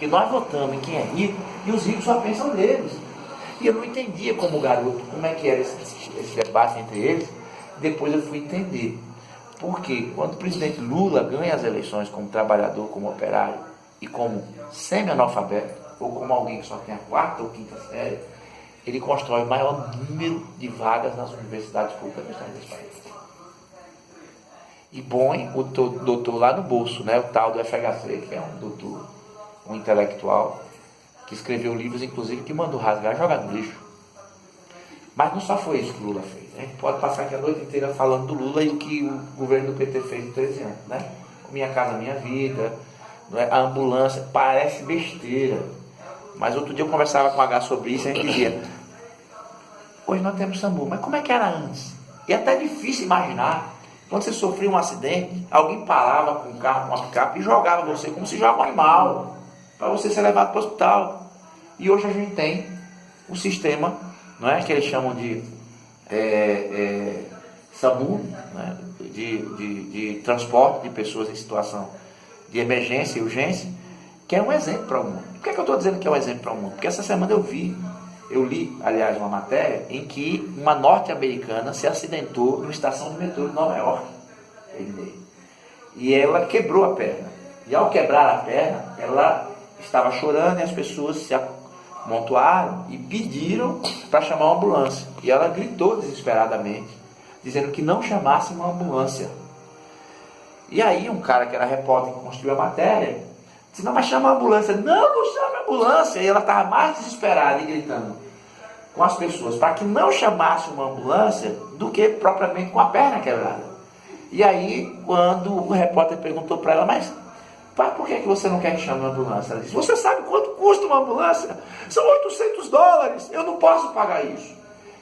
Porque nós votamos em quem é rico e os ricos só pensam neles. E eu não entendia como garoto, como é que era esse debate entre eles. Depois eu fui entender. Porque quando o presidente Lula ganha as eleições como trabalhador, como operário e como semi-analfabeto, ou como alguém que só tem a quarta ou quinta série, ele constrói o maior número de vagas nas universidades públicas desse país. E põe o doutor lá no bolso, né? O tal do FHC, que é um doutor, um intelectual, que escreveu livros, inclusive, que mandou rasgar e jogar no lixo. Mas não só foi isso que o Lula fez. A gente pode passar aqui a noite inteira falando do Lula e o que o governo do PT fez em 13 anos, né? Minha Casa Minha Vida, a ambulância, parece besteira. Mas outro dia eu conversava com a H sobre isso e a gente dizia, hoje nós temos SAMU, mas como é que era antes? E é até difícil imaginar, quando você sofria um acidente, alguém parava com um carro, com uma picape e jogava você como se joga um animal, para você ser levado para o hospital. E hoje a gente tem um sistema, não é, que eles chamam de SAMU, né, de transporte de pessoas em situação de emergência e urgência, que é um exemplo para o mundo. Por que eu estou dizendo que é um exemplo para o mundo? Porque essa semana eu li, aliás, uma matéria em que uma norte-americana se acidentou numa estação de metrô de Nova York. E ela quebrou a perna. E ao quebrar a perna, ela estava chorando e as pessoas se amontoaram e pediram para chamar uma ambulância. E ela gritou desesperadamente, dizendo que não chamasse uma ambulância. E aí um cara que era repórter que construiu a matéria disse, não, mas chama a ambulância. Não chama a ambulância. E ela estava mais desesperada e gritando com as pessoas para que não chamasse uma ambulância do que propriamente com a perna quebrada. E aí, quando o repórter perguntou para ela, mas por que você não quer que chame uma ambulância? Ela disse, você sabe quanto custa uma ambulância? São $800, eu não posso pagar isso.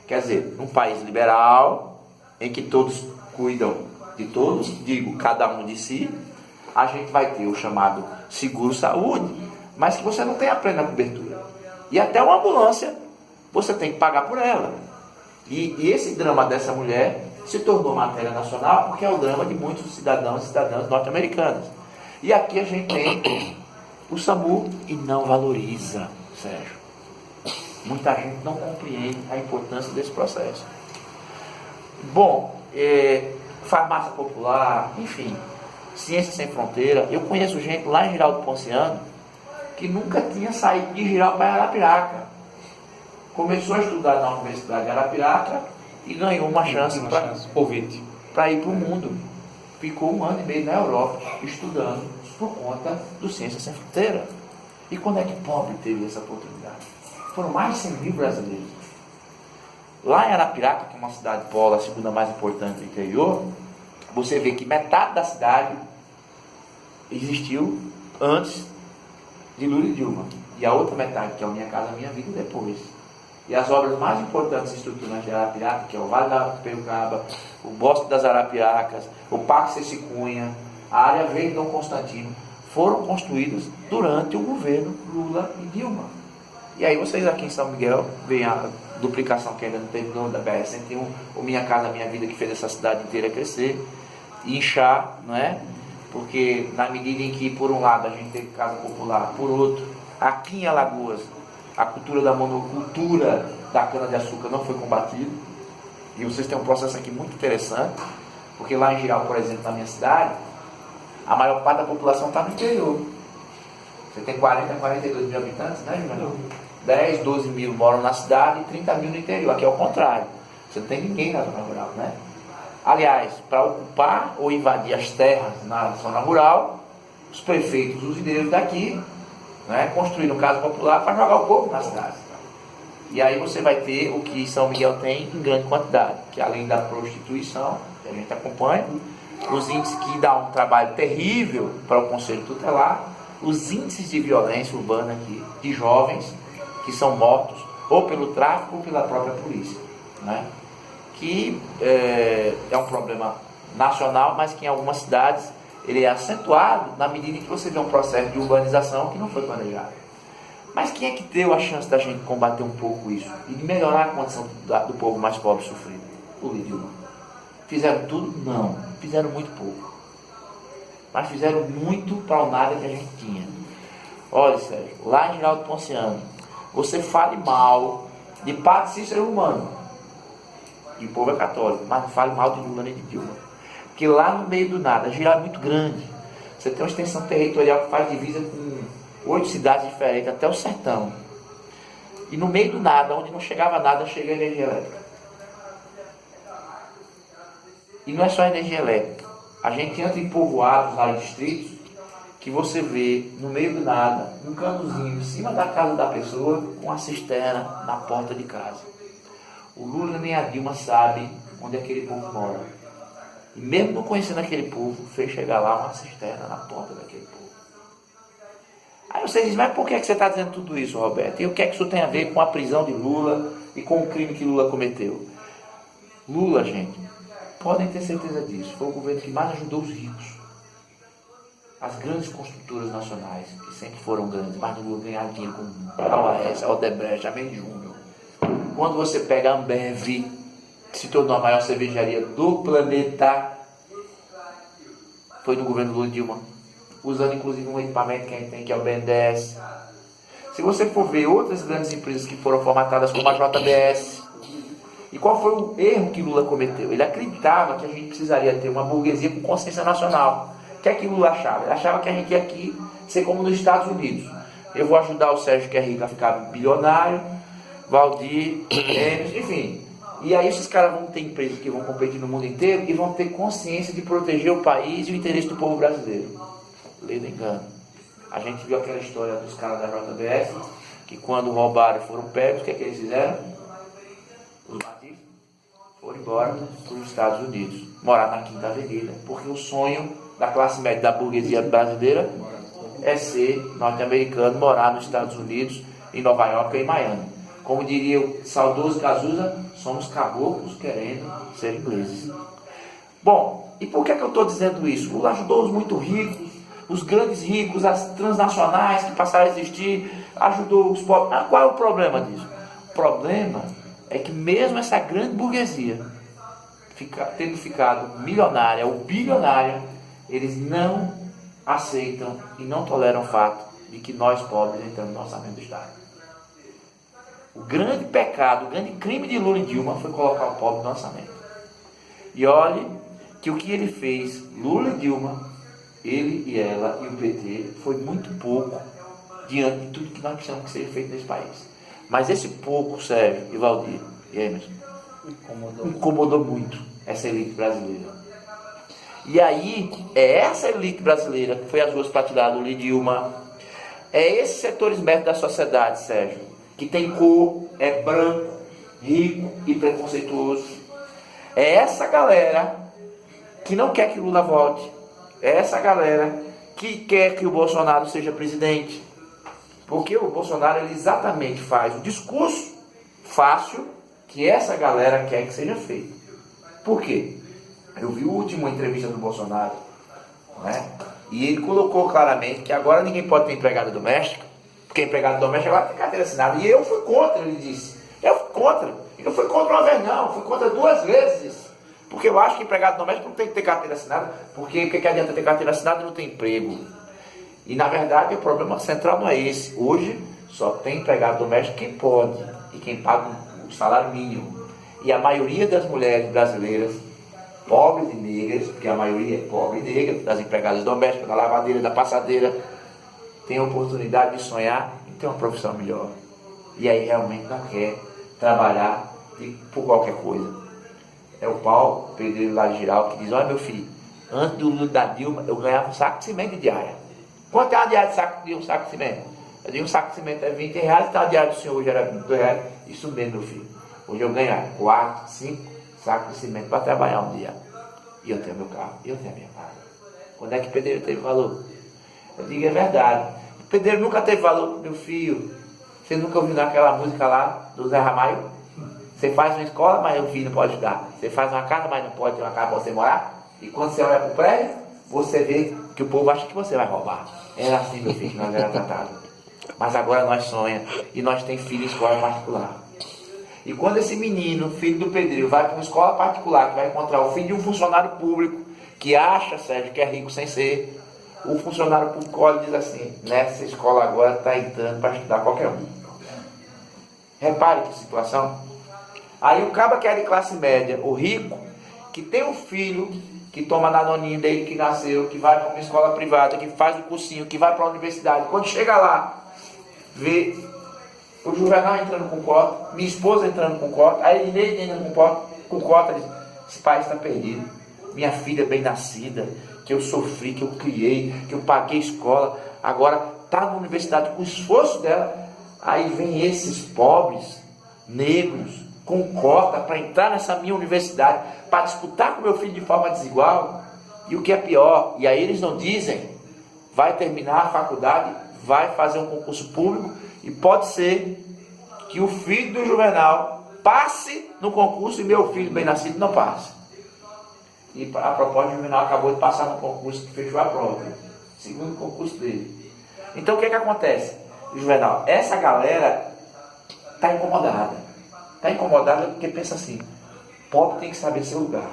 Quer dizer, num país liberal, em que todos cuidam de todos, digo, cada um de si, a gente vai ter o chamado seguro-saúde, mas que você não tem a plena cobertura. E até uma ambulância, você tem que pagar por ela. E esse drama dessa mulher se tornou matéria nacional porque é o drama de muitos cidadãos e cidadãs norte-americanos. E aqui a gente tem o SAMU e não valoriza, Sérgio. Muita gente não compreende a importância desse processo. Bom, farmácia popular, enfim, Ciência Sem Fronteira. Eu conheço gente lá em Girau do Ponciano que nunca tinha saído de Girau para Arapiraca. Começou a estudar na Universidade de Arapiraca e ganhou uma chance para ir para o mundo. Ficou 1 ano e meio na Europa estudando por conta do Ciência Sem Fronteira. E quando é que pobre teve essa oportunidade? Foram mais de 100 mil brasileiros. Lá em Arapiraca, que é uma cidade polo, a segunda mais importante do interior, você vê que metade da cidade existiu antes de Lula e Dilma. E a outra metade, que é o Minha Casa Minha Vida, depois. E as obras mais importantes estruturantes de Arapiraca, que é o Vale da Perucaba, o Bosque das Arapiracas, o Parque Ceci Cunha, a área verde Dom Constantino, foram construídas durante o governo Lula e Dilma. E aí vocês aqui em São Miguel veem a duplicação que ainda não terminou da BR-101, o Minha Casa Minha Vida, que fez essa cidade inteira crescer, e inchar, não é? Porque na medida em que, por um lado, a gente tem casa popular, por outro, aqui em Alagoas, a cultura da monocultura da cana-de-açúcar não foi combatida. E vocês têm um processo aqui muito interessante, porque lá em Girau, por exemplo, na minha cidade, a maior parte da população está no interior. Você tem 42 mil habitantes, né, Juliano? 10, 12 mil moram na cidade e 30 mil no interior. Aqui é o contrário. Você não tem ninguém na zona rural, né? Aliás, para ocupar ou invadir as terras na zona rural, os prefeitos, os usineiros daqui, né, construíram casa popular para jogar o povo na cidade. E aí você vai ter o que São Miguel tem em grande quantidade, que além da prostituição, que a gente acompanha, os índices que dão um trabalho terrível para o Conselho Tutelar, os índices de violência urbana aqui, de jovens que são mortos ou pelo tráfico ou pela própria polícia, né? Que é um problema nacional, mas que em algumas cidades ele é acentuado na medida em que você vê um processo de urbanização que não foi planejado. Mas quem é que deu a chance da gente combater um pouco isso e de melhorar a condição do povo mais pobre e sofrido? O Lula e Dilma. Fizeram tudo? Não. Fizeram muito pouco. Mas fizeram muito para o nada que a gente tinha. Olha, Sérgio, lá em Geraldo Ponciano, você fale mal de Padre Cícero Romano, e o povo é católico, mas não fale mal de Lula nem de Dilma. Porque lá no meio do nada, Geraldo é muito grande. Você tem uma extensão territorial que faz divisa com 8 cidades diferentes, até o sertão. E no meio do nada, onde não chegava nada, chega a energia elétrica. E não é só a energia elétrica. A gente entra em povoados lá em distritos que você vê no meio do nada um canozinho em cima da casa da pessoa com uma cisterna na porta de casa. O Lula nem a Dilma sabe onde aquele povo mora. E mesmo não conhecendo aquele povo, fez chegar lá uma cisterna na porta daquele povo. Aí você diz, mas por que você está dizendo tudo isso, Roberto? E o que é que isso tem a ver com a prisão de Lula e com o crime que Lula cometeu? Lula, gente, podem ter certeza disso, foi o governo que mais ajudou os ricos. As grandes construtoras nacionais, que sempre foram grandes, mas não ganharam dinheiro com a OAS, a Odebrecht, a Mendes Júnior. Quando você pega a Ambev, que se tornou a maior cervejaria do planeta, foi no governo Lula e Dilma, usando inclusive um equipamento que a gente tem, que é o BNDES. Se você for ver outras grandes empresas que foram formatadas como a JBS, e qual foi o erro que Lula cometeu? Ele acreditava que a gente precisaria ter uma burguesia com consciência nacional. O que é que Lula achava? Ele achava que a gente ia aqui ser como nos Estados Unidos. Eu vou ajudar o Sérgio, que é rico, a ficar bilionário, Valdir, Enes, enfim. E aí esses caras vão ter empresas que vão competir no mundo inteiro e vão ter consciência de proteger o país e o interesse do povo brasileiro. Lei do engano. A gente viu aquela história dos caras da JBS, que quando roubaram e foram pegos, o que é que eles fizeram? Os batistas foram embora para os Estados Unidos, morar na Quinta Avenida, porque o sonho da classe média da burguesia brasileira é ser norte-americano, morar nos Estados Unidos, em Nova York ou em Miami. Como diria o saudoso Cazuza, somos caboclos querendo ser ingleses. Bom, e por que eu estou dizendo isso? Lula ajudou os muito ricos, os grandes ricos, as transnacionais que passaram a existir, ajudou os pobres. Ah, qual é o problema disso? O problema é que mesmo essa grande burguesia, tendo ficado milionária ou bilionária, eles não aceitam e não toleram o fato de que nós pobres entramos no orçamento do Estado. O grande pecado, o grande crime de Lula e Dilma foi colocar o pobre no orçamento. E olhe que o que ele fez, Lula e Dilma, ele e ela e o PT, foi muito pouco diante de tudo que nós precisamos que seja feito nesse país. Mas esse pouco, Sérgio e Valdir e Emerson, incomodou muito essa elite brasileira. E aí, é essa elite brasileira que foi às ruas para tirar Lula e Dilma, é esses setores médios da sociedade, Sérgio, que tem cor, é branco, rico e preconceituoso. É essa galera que não quer que Lula volte. É essa galera que quer que o Bolsonaro seja presidente. Porque o Bolsonaro ele exatamente faz o discurso fácil que essa galera quer que seja feito. Por quê? Eu vi a última entrevista do Bolsonaro, né? E ele colocou claramente que agora ninguém pode ter empregada doméstica, porque empregado doméstico agora tem carteira assinada. E eu fui contra, ele disse. Eu fui contra. E não fui contra uma vez, não. Fui contra 2 vezes. Porque eu acho que empregado doméstico não tem que ter carteira assinada. Porque o que adianta ter carteira assinada e não ter emprego? E na verdade o problema central não é esse. Hoje só tem empregado doméstico quem pode. E quem paga o salário mínimo. E a maioria das mulheres brasileiras, pobres e negras, porque a maioria é pobre e negra, das empregadas domésticas, da lavadeira, da passadeira, tem a oportunidade de sonhar em ter uma profissão melhor. E aí realmente não quer trabalhar por qualquer coisa. É o Paulo, pedreiro lá de Giral, que diz, olha meu filho, antes do Lula da Dilma, eu ganhava um saco de cimento de diária. Quanto é a diária de um saco de cimento? Eu digo, um saco de cimento é 20 reais, então a diária do senhor hoje era 22 reais. Isso mesmo, meu filho. Hoje eu ganho 4, 5 sacos de cimento para trabalhar um dia. E eu tenho meu carro, e eu tenho a minha casa. Quando é que o pedreiro teve valor? Eu digo, é verdade. O pedreiro nunca teve valor, meu filho. Você nunca ouviu naquela música lá do Zé Ramalho? Você faz uma escola, mas o filho não pode estudar. Você faz uma casa, mas não pode ter uma casa para você morar. E quando você olha para o prédio, você vê que o povo acha que você vai roubar. Era assim, meu filho, que nós era tratado. Mas agora nós sonhamos e nós temos filho em escola particular. E quando esse menino, filho do pedreiro, vai para uma escola particular, que vai encontrar o filho de um funcionário público, que acha, Sérgio, que é rico sem ser, o funcionário público olha e diz assim: nessa escola agora está entrando para estudar qualquer um. Repare que situação. Aí o cara que é de classe média, o rico, que tem um filho que toma danoninho desde que nasceu, que vai para uma escola privada, que faz o cursinho, que vai para a universidade, quando chega lá, vê o Juvenal entrando com cota, minha esposa entrando com cota, a Elineide entrando com cota, diz: esse país está perdido. Minha filha bem nascida, que eu sofri, que eu criei, que eu paguei escola, agora está na universidade com o esforço dela. Aí vem esses pobres, negros, com cota para entrar nessa minha universidade, para disputar com meu filho de forma desigual. E o que é pior, e aí eles não dizem, vai terminar a faculdade, vai fazer um concurso público, e pode ser que o filho do Juvenal passe no concurso e meu filho bem nascido não passe. E a proposta, o Juvenal acabou de passar no concurso que fechou a prova, segundo concurso dele. Então o que acontece, Juvenal? Essa galera está incomodada. Está incomodada porque pensa assim: pobre tem que saber seu lugar.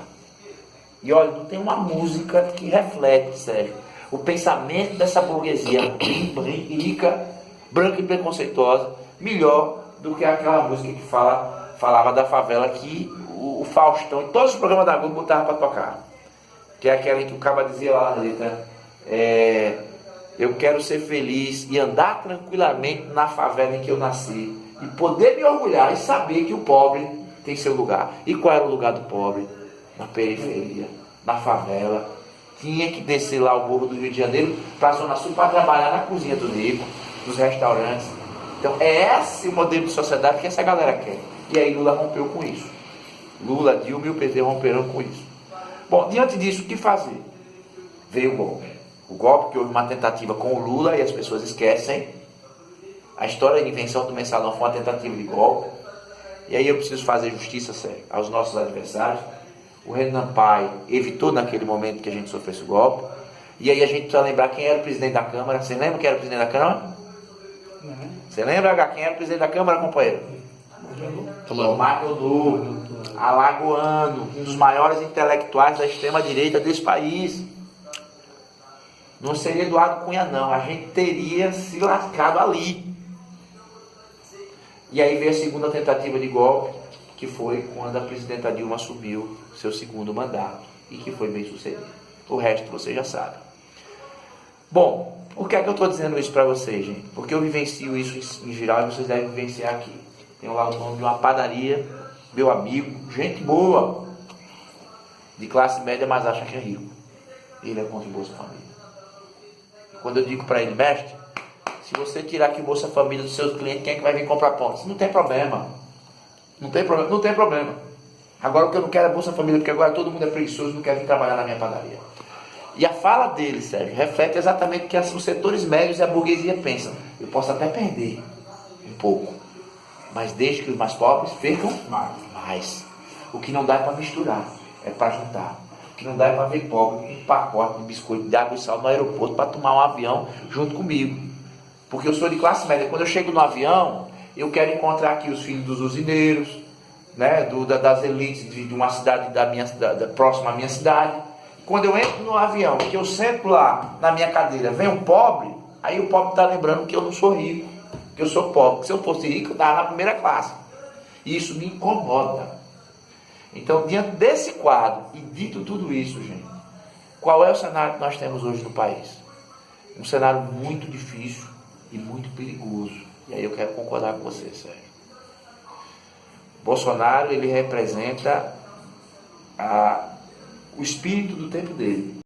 E olha, não tem uma música que reflete, Sérgio, o pensamento dessa burguesia rica, branca e preconceituosa, melhor do que aquela música que falava da favela que o Faustão, em todos os programas da Globo, botava para tocar. Que é aquela em que o cara dizia lá na letra: eu quero ser feliz e andar tranquilamente na favela em que eu nasci, e poder me orgulhar e saber que o pobre tem seu lugar. E qual era o lugar do pobre? Na periferia, na favela. Tinha que descer lá o morro do Rio de Janeiro para a Zona Sul para trabalhar na cozinha do rico, nos restaurantes. Então é esse o modelo de sociedade que essa galera quer. E aí Lula rompeu com isso. Lula, Dilma e o PT romperam com isso. Bom, diante disso, o que fazer? Veio o golpe. O golpe, que houve uma tentativa com o Lula, e as pessoas esquecem. A história de invenção do mensalão foi uma tentativa de golpe. E aí eu preciso fazer justiça, sério, aos nossos adversários. O Renan Pai evitou naquele momento que a gente sofresse o golpe. E aí a gente precisa lembrar quem era o presidente da Câmara. Você lembra quem era o presidente da Câmara? Você lembra, quem era o presidente da Câmara, companheiro? Magno, alagoano, um dos maiores intelectuais da extrema-direita desse país. Não seria Eduardo Cunha, não. A gente teria se lascado ali. E aí veio a segunda tentativa de golpe, que foi quando a presidenta Dilma assumiu seu segundo mandato, e que foi bem sucedido. O resto você já sabe. Bom, por que é que eu estou dizendo isso para vocês, gente? Porque eu vivencio isso em geral e vocês devem vivenciar aqui. Tem lá o nome de uma padaria, meu amigo, gente boa, de classe média, mas acha que é rico. Ele é contra o Bolsa Família. Quando eu digo para ele: mestre, se você tirar aqui o Bolsa Família dos seus clientes, quem é que vai vir comprar pão? Não tem problema. Não tem problema, não tem problema. Agora o que eu não quero é Bolsa Família, porque agora todo mundo é preguiçoso e não quer vir trabalhar na minha padaria. E a fala dele, Sérgio, reflete exatamente o que os setores médios e a burguesia pensam. Eu posso até perder um pouco, mas desde que os mais pobres ficam mais. O que não dá é para misturar, é para juntar. O que não dá é para ver pobre com um pacote de biscoito, de água e sal no aeroporto para tomar um avião junto comigo. Porque eu sou de classe média. Quando eu chego no avião, eu quero encontrar aqui os filhos dos usineiros, né, das elites de uma cidade próxima à minha cidade. Quando eu entro no avião, que eu sento lá na minha cadeira, vem um pobre, aí o pobre está lembrando que eu não sou rico, que eu sou pobre. Se eu fosse rico, eu estava na primeira classe. E isso me incomoda. Então, diante desse quadro, e dito tudo isso, gente, qual é o cenário que nós temos hoje no país? Um cenário muito difícil e muito perigoso. E aí eu quero concordar com você, Sérgio. Bolsonaro, ele representa o espírito do tempo dele.